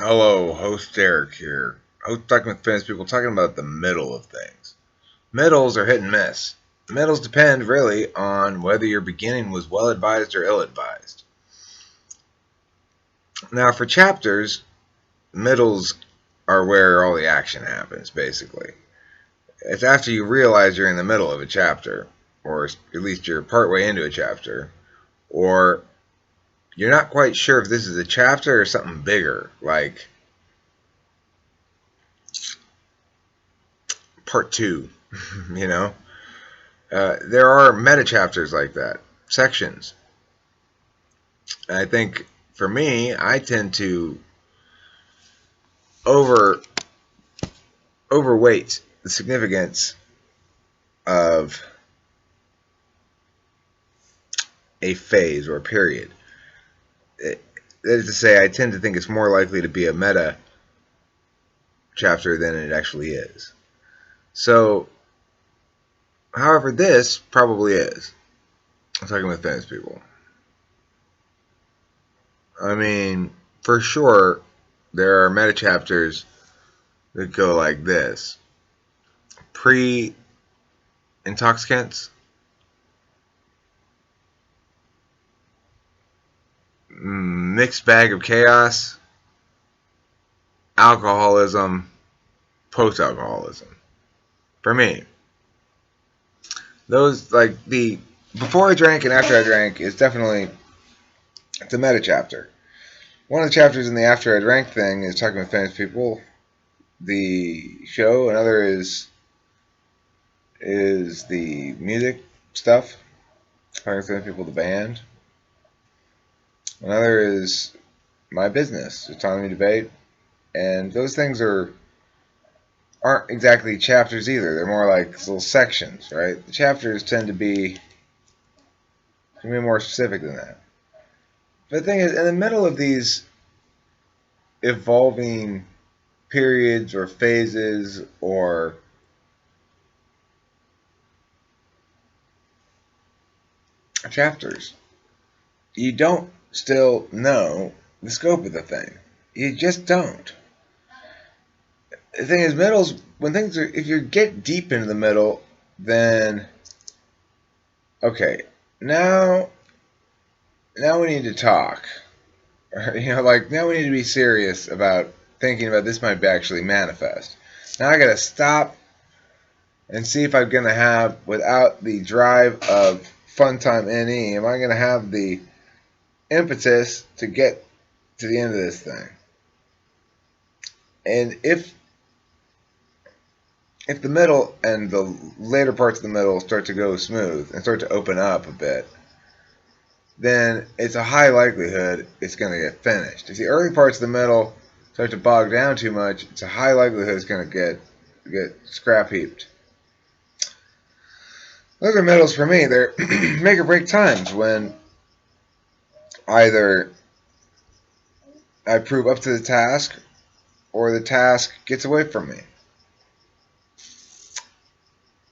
Hello, host Derek here. Host talking with famous people, talking about the middle of things. Middles are hit and miss. Middles depend really on whether your beginning was well advised or ill advised. Now, for chapters, middles are where all the action happens, basically. It's after you realize you're in the middle of a chapter, or at least you're partway into a chapter, or you're not quite sure if this is a chapter or something bigger, like part two, you know? There are meta chapters like that, sections. And I think for me, I tend to over overweight the significance of a phase or a period. That is to say, I tend to think it's more likely to be a meta chapter than it actually is. So, however, this probably is. I'm talking with famous people. I mean, for sure, there are meta chapters that go like this: pre-intoxicants, mixed bag of chaos, alcoholism, post-alcoholism. For me, those like the before I drank and after I drank is definitely it's a meta chapter. One of the chapters in the after I drank thing is talking with famous people, the show. Another is the music stuff, talking with famous people, the band. Another is my business, autonomy debate, and those things aren't exactly chapters either. They're more like little sections, right? The chapters tend to be more specific than that. But the thing is, in the middle of these evolving periods or phases or chapters, you don't still know the scope of the thing. You just don't. The thing is, middles, when things are, if you get deep into the middle, then, okay, now we need to talk. Like, now we need to be serious about thinking about this might actually manifest. Now I gotta stop and see if I'm gonna have, without the drive of fun time NE, am I gonna have the impetus to get to the end of this thing? And if the middle and the later parts of the middle start to go smooth and start to open up a bit, then it's a high likelihood it's going to get finished. If the early parts of the middle start to bog down too much, it's a high likelihood it's going to get scrap heaped. Those are middles for me. They're make or break times when either I prove up to the task or the task gets away from me.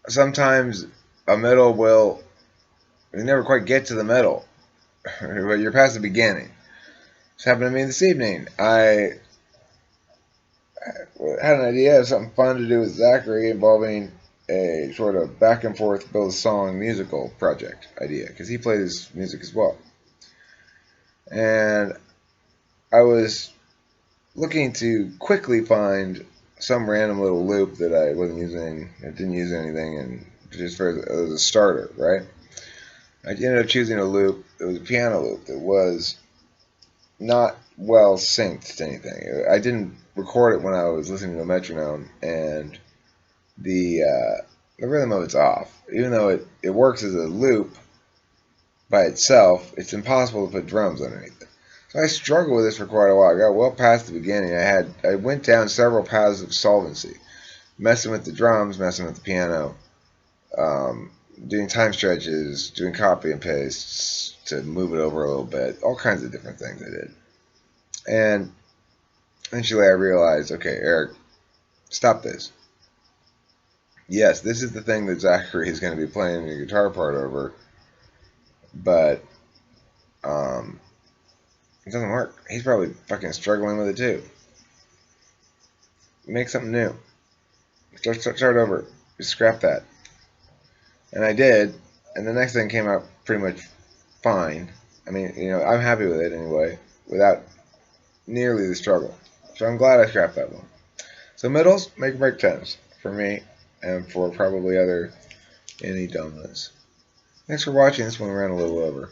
Sometimes a middle will you never quite get to the middle, but you're past the beginning. This happened to me this evening. I had an idea of something fun to do with Zachary involving a sort of back and forth build a song musical project idea because he plays music as well. And I was looking to quickly find some random little loop that I wasn't using, I didn't use anything, and just for as a starter, right? I ended up choosing a loop. It was a piano loop that was not well synced to anything. I didn't record it when I was listening to a metronome, and the rhythm of it's off. Even though it works as a loop by itself, it's impossible to put drums underneath it. So I struggled with this for quite a while. I got well past the beginning. I went down several paths of solvency, messing with the drums, messing with the piano, doing time stretches, doing copy and pastes to move it over a little bit, all kinds of different things I did. And eventually I realized, okay, Eric, stop this. Yes, this is the thing that Zachary is going to be playing the guitar part over, but it doesn't work. He's probably fucking struggling with it too. make something new. Start over. Just scrap that. And I did, and the next thing came out pretty much fine. I mean, I'm happy with it anyway, without nearly the struggle. So I'm glad I scrapped that one. So middles make or break 10s for me, and for probably other any donuts. Thanks for watching. This one ran a little over.